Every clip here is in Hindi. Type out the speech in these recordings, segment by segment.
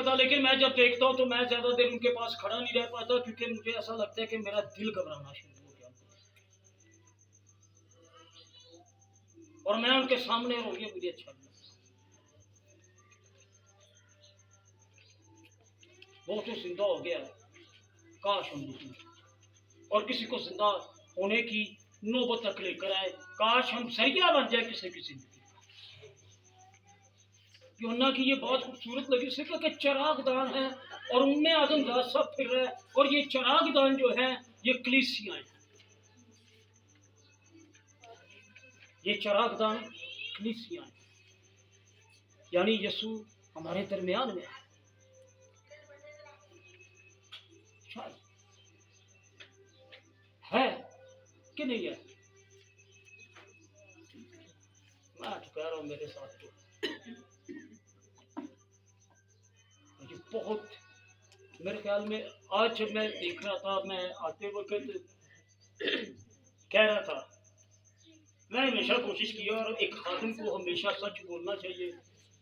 करता, लेकिन मैं जब देखता हूँ तो मैं ज्यादा देर उनके पास खड़ा नहीं रह पाता, क्योंकि मुझे ऐसा लगता है कि मेरा दिल घबराना शुरू हो गया और मैं उनके सामने रहूंगी, मुझे अच्छा नहीं। वो तो जिंदा हो गया, काश हम दूसरे और किसी को जिंदा होने की नौबत तक लेकर आए। काश हम सरिया बन जाए किसी की जिंदगी। यूहन्ना की ये बहुत खूबसूरत लगी, सिर्फ के चरागदान है और उनमें आदमजात सब फिर रहे, और ये चरागदान जो है ये कलीसियां हैं। ये चरागदान कलीसियां हैं, यानी यीशु हमारे दरमियान में है। है कि नहीं है? मैं तो कह रहा हूं मेरे साथ तो ये बहुत, मेरे ख्याल में आज जब मैं देख रहा था, मैं आते वक्त कह रहा था, मैं हमेशा कोशिश किया और एक खादिम को हमेशा सच बोलना चाहिए,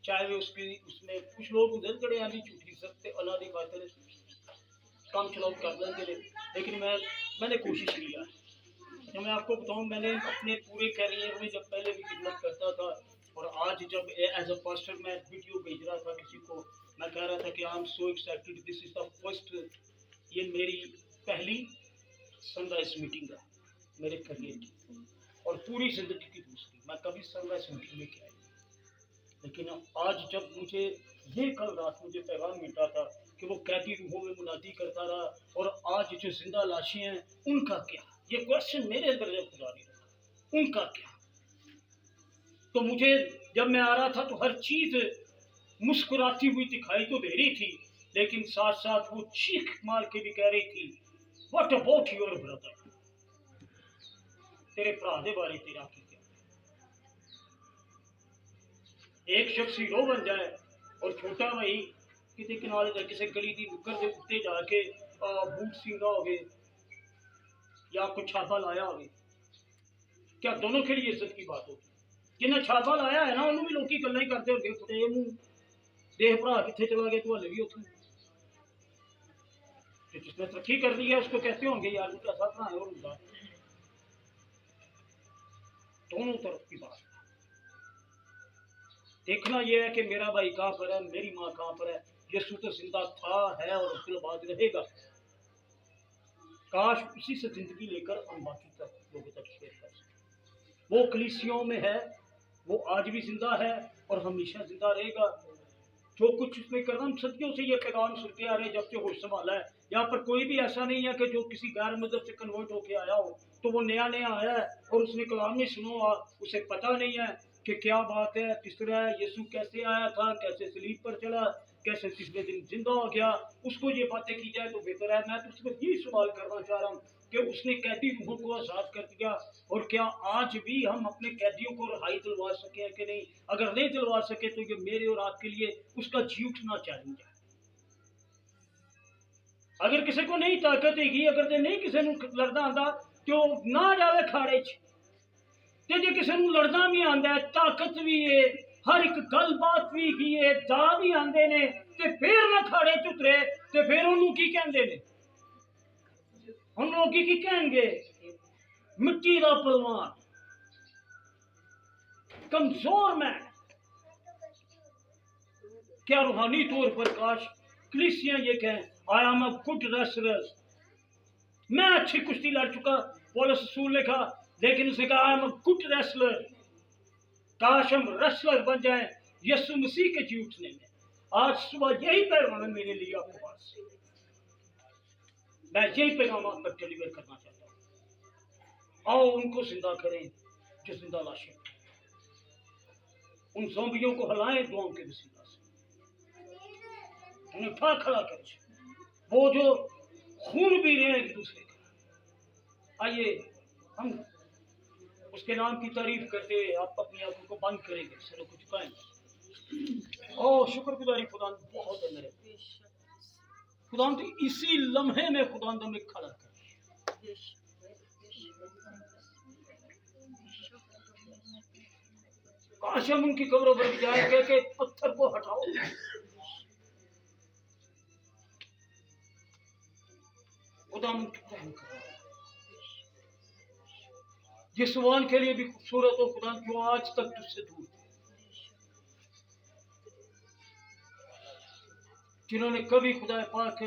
चाहे वे उसमें कुछ लोग उधर खड़े हैं भी झूठी सकते अनादि खातिर काम चलाओ कर लेंगे, लेकिन मैंने कोशिश किया। तो मैं आपको बताऊं, मैंने अपने पूरे कैरियर में जब पहले भी खिदमत करता था और आज जब एज अ पास्टर मैं वीडियो भेज रहा था किसी को, मैं कह रहा था कि I am so excited, this is the first, ये मेरी पहली सनराइज मीटिंग है मेरे करियर की और पूरी जिंदगी की दूसरी। मैं कभी सनराइज मीटिंग में गया, लेकिन आज जब मुझे ये कल रात मुझे पैगाम मिला था कि वो कैदी रूहों में मुनादी करता रहा, और आज जो जिंदा लाशें हैं उनका क्या, ये क्वेश्चन मेरे अंदर जब खुदा नहीं रहा, उनका क्या। तो मुझे जब मैं आ रहा था तो हर चीज मुस्कुराती हुई दिखाई तो दे रही थी, लेकिन साथ साथ वो चीख मार के भी कह रही थी, व्हाट अबाउट योर ब्रदर, तेरे भरा दे बारे तेरा की क्या। एक शख्स हीरो बन जाए और छोटा भाई किसी किनारे किसी गली की नुक्कड़ के उत्ते जाके बूट सींगा हो गए या कुछ छापा लाया हो, क्या दोनों के लिए इज्जत की बात होगी? जिन्हें छापा लाया है ना उन्होंने भी लोग गल्ला ही करते होंगे, फटे मुंह देह भरा कितने चला गया, तो हले भी उठू, जिसने तरक्की कर दी है उसको कहते होंगे यार वो कैसा भरा है, और उनका दोनों तरफ की बात। देखना यह है कि मेरा भाई कहाँ पर है, मेरी माँ कहाँ पर है। यीशु तो जिंदा था, है और उसके बाद रहेगा। काश उसी से जिंदगी लेकर हम बाकी तक लोगों तक शेयर कर सकें। वो कलीसियों में है, वो आज भी जिंदा है और हमेशा जिंदा रहेगा। जो कुछ उसने करना, हम सदियों से ये पैगाम सुनते आ रहे हैं जब से होश संभाला है। यहाँ पर कोई भी ऐसा नहीं है कि जो किसी गैर मजहब से कन्वर्ट होके आया हो, तो वो नया नया आया है और उसने कलाम नहीं सुना, उसे पता नहीं है कि क्या बात है, किस तरह है, यीशु कैसे आया था, कैसे सलीब पर चला, कैसे तीसरे दिन जिंदा हो गया, उसको ये बातें की जाए तो बेहतर है। मैं तो उसको यही सवाल करना चाह रहा हूँ कि उसने कैदी रूहों को आजाद कर दिया, और क्या आज भी हम अपने कैदियों को रिहाई दिलवा सके हैं कि नहीं? अगर नहीं दिलवा सके तो ये मेरे और आपके लिए उसका जी उठना चैलेंज है। अगर किसी को नहीं ताकत हैगी, अगर ते नहीं किसी लड़ना आता तो ना जावे खाड़े च, ते जे किसी लड़ना भी आता है, ताकत भी है, हर एक गल बात भी की है, दा भी आते ने, ते फिर ना खाड़े च उतरे, ते फिर उन्होंने की कहते हैं, हम लोग की कहेंगे, मिट्टी का पहलवान, कमजोर मैन। क्या रूहानी तौर पर काश कलीसियां ये कहें, I am a good wrestler, मैं अच्छी कुश्ती लड़ चुका, पौलुस रसूल ने कहा, लेकिन उसने कहा I am a good wrestler. काश हम रेसलर बन जाएं यीशु मसीह के जी उठने में। आज सुबह यही पैगाम मेरे लिए आपके पास, मैं यही पैगाम आप तक डिलीवर करना चाहता हूँ। आओ उनको जिंदा करें जो जिंदा लाशें, उन ज़ोंबियों को हलाएं दुआओं के वसीला से, उन्हें उठा खड़ा करें, वो जो खून पी रहे हैं एक दूसरे का। आइए हम उसके नाम की तारीफ करते हुए आप अपनी आंखों को बंद करेंगे, सरों को झुकाएंगे। ओ शुक्रगुजारी खुदा बहुत है मेरे खुदा, तो इसी लम्हे में खुदा हमें खड़ा कर। काश हम उनकी कब्रों पर जाए कह के पत्थर को हटाओ, खुदा जिस जुबान के लिए भी खूबसूरत हो खुदा जो आज तक तुझसे दूर थे, जिन्होंने कभी खुदा पाक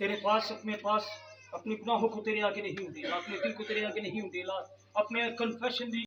तेरे पास अपने पास अपने गुनाहों को तेरे आगे नहीं उंडेला, अपने दिल को तेरे आगे नहीं उंडेला, अपने कन्फेशन भी